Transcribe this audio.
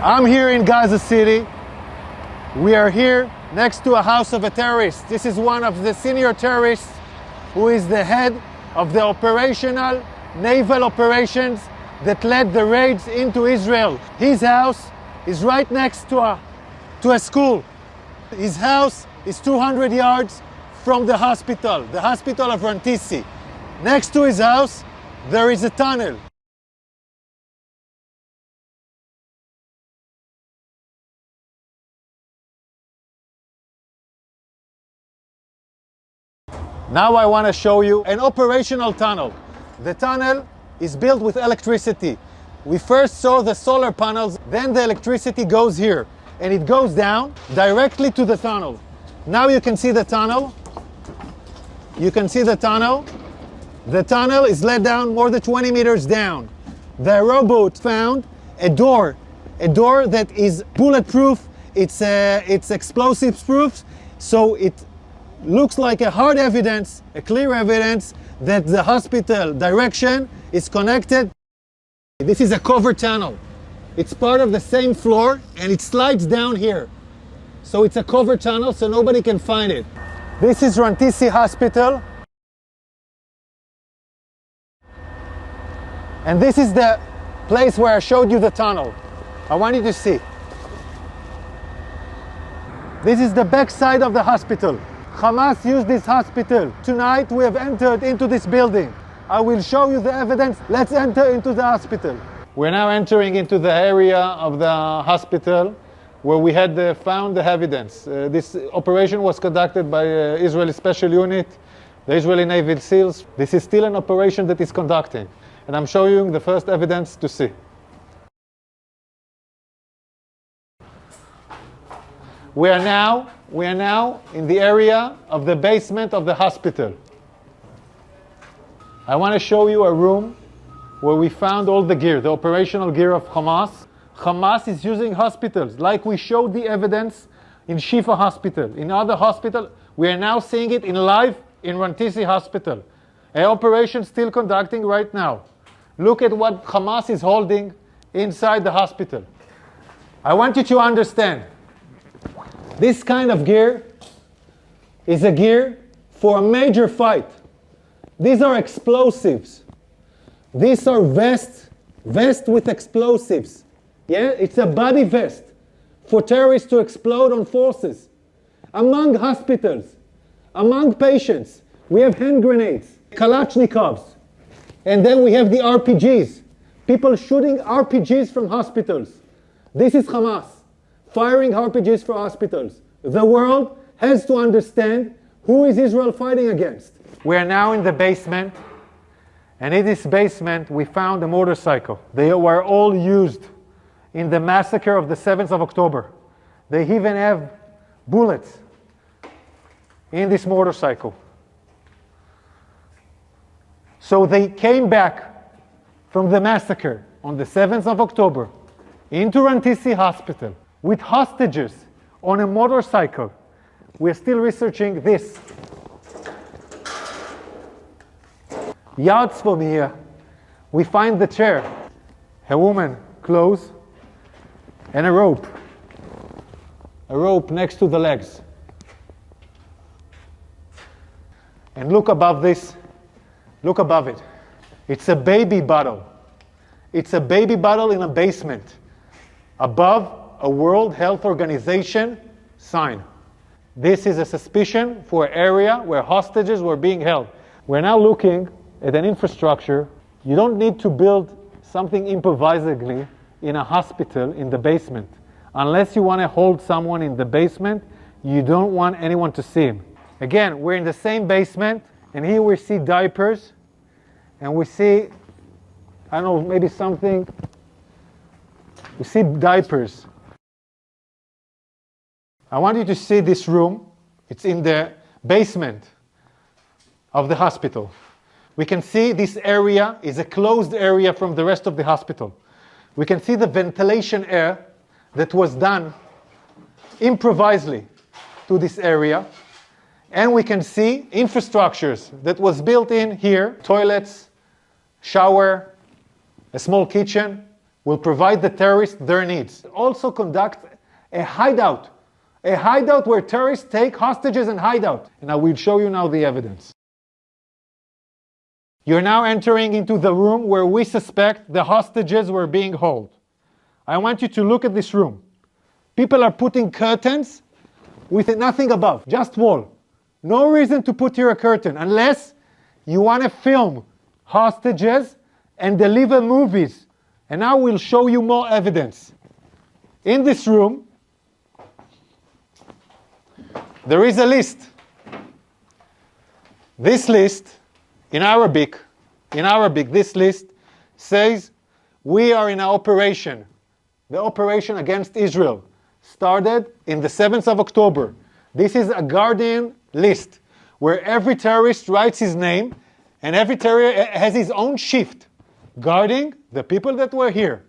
I'm here in Gaza City. We are here next to a house of a terrorist. This is one of the senior terrorists who is the head of the operational naval operations that led the raids into Israel. His house is right next to a school. His house is 200 yards from the hospital of Rantisi. Next to his house, there is a tunnel. Now I want to show you an operational tunnel. The tunnel is built with electricity. We first saw the solar panels, then the electricity goes here, and it goes down directly to the tunnel. Now you can see the tunnel. You can see the tunnel. The tunnel is let down more than 20 meters down. The robot found a door that is bulletproof. It's explosives proof, so it looks like a hard evidence, a clear evidence that the hospital direction is connected. This is a covered tunnel. It's part of the same floor and it slides down here. So it's a covered tunnel so nobody can find it. This is Rantisi Hospital. And this is the place where I showed you the tunnel. I want you to see. This is the back side of the hospital. Hamas used this hospital. Tonight we have entered into this building. I will show you the evidence. Let's enter into the hospital. We're now entering into the area of the hospital where we had found the evidence. This operation was conducted by Israeli Special Unit, the Israeli Navy SEALs. This is still an operation that is conducting. And I'm showing you the first evidence to see. We are now in the area of the basement of the hospital. I want to show you a room where we found all the gear, the operational gear of Hamas. Hamas is using hospitals, like we showed the evidence in Shifa hospital. In other hospitals, we are now seeing it in live in Rantisi hospital. An operation still conducting right now. Look at what Hamas is holding inside the hospital. I want you to understand, this kind of gear is a gear for a major fight. These are explosives. These are vests with explosives. Yeah, it's a body vest for terrorists to explode on forces. Among hospitals, among patients, we have hand grenades, Kalashnikovs, and then we have the RPGs. People shooting RPGs from hospitals. This is Hamas firing RPGs for hospitals. The world has to understand who is Israel fighting against. We are now in the basement, and in this basement we found a motorcycle. They were all used in the massacre of the 7th of October. They even have bullets in this motorcycle. So they came back from the massacre on the 7th of October into Rantisi Hospital with hostages on a motorcycle. We're still researching this. Yards from here, we find the chair, a woman, clothes, and a rope. A rope next to the legs. And look above this, look above it. It's a baby bottle. It's a baby bottle in a basement. Above a World Health Organization sign. This is a suspicion for an area where hostages were being held. We're now looking at an infrastructure. You don't need to build something improvisedly in a hospital in the basement. Unless you want to hold someone in the basement, you don't want anyone to see him. Again, we're in the same basement, and here we see diapers, and we see, I don't know, maybe something, we see diapers. I want you to see this room. It's in the basement of the hospital. We can see this area is a closed area from the rest of the hospital. We can see the ventilation air that was done improvisedly to this area. And we can see infrastructures that was built in here, toilets, shower, a small kitchen, will provide the terrorists their needs. Also conduct a hideout where terrorists take hostages and hide out. And I will show you now the evidence. You're now entering into the room where we suspect the hostages were being held. I want you to look at this room. People are putting curtains with nothing above, just wall. No reason to put here a curtain unless you want to film hostages and deliver movies. And now we'll show you more evidence. In this room, there is a list. This list, in Arabic, this list says, we are in an operation. The operation against Israel started in the 7th of October. This is a Guardian list where every terrorist writes his name and every terrorist has his own shift guarding the people that were here.